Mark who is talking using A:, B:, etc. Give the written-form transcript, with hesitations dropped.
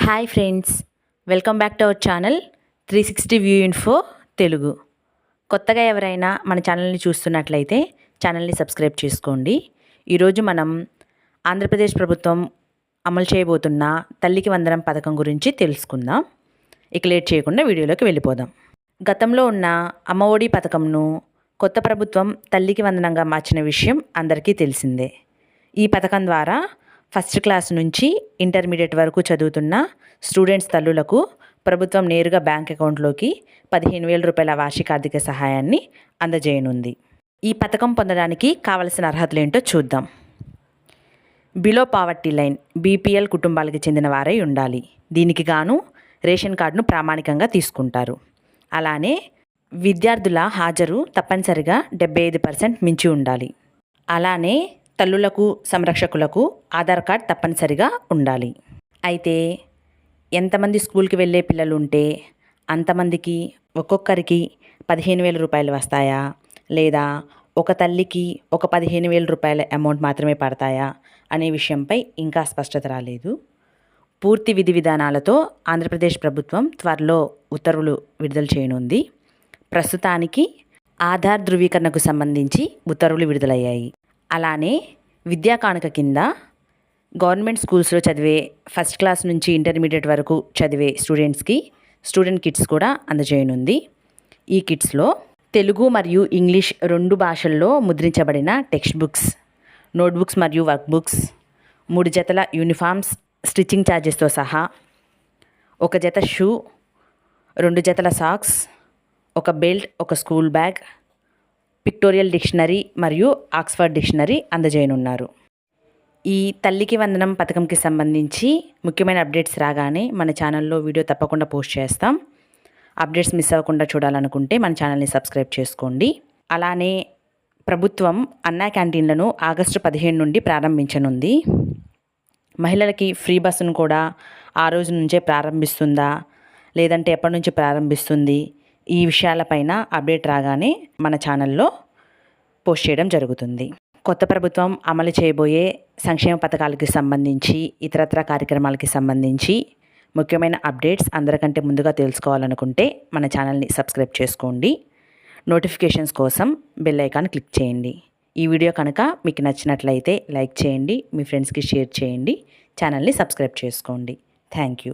A: Hi friends, welcome back to our channel 360 view info Telugu. కొత్తగా ఎవరైనా మన ఛానల్ని చూస్తున్నట్లయితే ఛానల్ని సబ్స్క్రైబ్ చేసుకోండి. ఈరోజు మనం ఆంధ్రప్రదేశ్ ప్రభుత్వం అమలు చేయబోతున్న తల్లికి వందనం పథకం గురించి తెలుసుకుందాం. ఇక లేట్ చేయకుండా వీడియోలోకి వెళ్ళిపోదాం. గతంలో ఉన్న అమ్మఒడి పథకంను కొత్త ప్రభుత్వం తల్లికి వందనంగా మార్చిన విషయం అందరికీ తెలిసిందే. ఈ పథకం ద్వారా ఫస్ట్ క్లాస్ నుంచి ఇంటర్మీడియట్ వరకు చదువుతున్న స్టూడెంట్స్ తల్లులకు ప్రభుత్వం నేరుగా బ్యాంక్ అకౌంట్లోకి 15,000 రూపాయల వార్షిక ఆర్థిక సహాయాన్ని అందజేయనుంది. ఈ పథకం పొందడానికి కావలసిన అర్హతలు ఏంటో చూద్దాం. బిలో పావర్టీ లైన్ బీపీఎల్ కుటుంబాలకు చెందిన వారై ఉండాలి. దీనికి గాను రేషన్ కార్డును ప్రామాణికంగా తీసుకుంటారు. అలానే విద్యార్థుల హాజరు తప్పనిసరిగా 75% మించి ఉండాలి. అలానే తల్లులకు సంరక్షకులకు ఆధార్ కార్డ్ తప్పనిసరిగా ఉండాలి. అయితే ఎంతమంది స్కూల్కి వెళ్ళే పిల్లలు ఉంటే అంతమందికి ఒక్కొక్కరికి 15,000 రూపాయలు వస్తాయా, లేదా ఒక తల్లికి ఒక 15,000 రూపాయల అమౌంట్ మాత్రమే పడతాయా అనే విషయంపై ఇంకా స్పష్టత రాలేదు. పూర్తి విధి విధానాలతో ఆంధ్రప్రదేశ్ ప్రభుత్వం త్వరలో ఉత్తర్వులు విడుదల చేయనుంది. ప్రస్తుతానికి ఆధార్ ధృవీకరణకు సంబంధించి ఉత్తర్వులు విడుదలయ్యాయి. అలానే విద్యా కానుక కింద గవర్నమెంట్ స్కూల్స్లో చదివే ఫస్ట్ క్లాస్ నుంచి ఇంటర్మీడియట్ వరకు చదివే స్టూడెంట్స్కి స్టూడెంట్ కిట్స్ కూడా అందజేయనుంది. ఈ కిట్స్లో తెలుగు మరియు ఇంగ్లీష్ 2 భాషల్లో ముద్రించబడిన టెక్స్ట్ బుక్స్, నోట్బుక్స్ మరియు వర్క్ బుక్స్, 3 జతల యూనిఫామ్స్ స్టిచ్చింగ్ ఛార్జెస్తో సహా, 1 జత షూ, 2 జతల సాక్స్, ఒక బెల్ట్, ఒక స్కూల్ బ్యాగ్, పిక్టోరియల్ డిక్షనరీ మరియు ఆక్స్ఫర్డ్ డిక్షనరీ అందజేయనున్నారు. ఈ తల్లికి వందనం పథకంకి సంబంధించి ముఖ్యమైన అప్డేట్స్ రాగానే మన ఛానల్లో వీడియో తప్పకుండా పోస్ట్ చేస్తాం. అప్డేట్స్ మిస్ అవ్వకుండా చూడాలనుకుంటే మన ఛానల్ని సబ్స్క్రైబ్ చేసుకోండి. అలానే ప్రభుత్వం అన్నా క్యాంటీన్లను ఆగస్టు 15 నుండి ప్రారంభించనుంది. మహిళలకి ఫ్రీ బస్సును కూడా ఆ రోజు నుంచే ప్రారంభిస్తుందా, లేదంటే ఎప్పటి నుంచి ప్రారంభిస్తుంది, ఈ విషయాలపైన అప్డేట్ రాగానే మన ఛానల్లో పోస్ట్ చేయడం జరుగుతుంది. కొత్త ప్రభుత్వం అమలు చేయబోయే సంక్షేమ పథకాలకి సంబంధించి, ఇతరత్ర కార్యక్రమాలకి సంబంధించి ముఖ్యమైన అప్డేట్స్ అందరికంటే ముందుగా తెలుసుకోవాలనుకుంటే మన ఛానల్ని సబ్స్క్రైబ్ చేసుకోండి. నోటిఫికేషన్స్ కోసం బెల్ ఐకాన్ క్లిక్ చేయండి. ఈ వీడియో కనుక మీకు నచ్చినట్లయితే లైక్ చేయండి, మీ ఫ్రెండ్స్కి షేర్ చేయండి, ఛానల్ని సబ్స్క్రైబ్ చేసుకోండి. Thank you.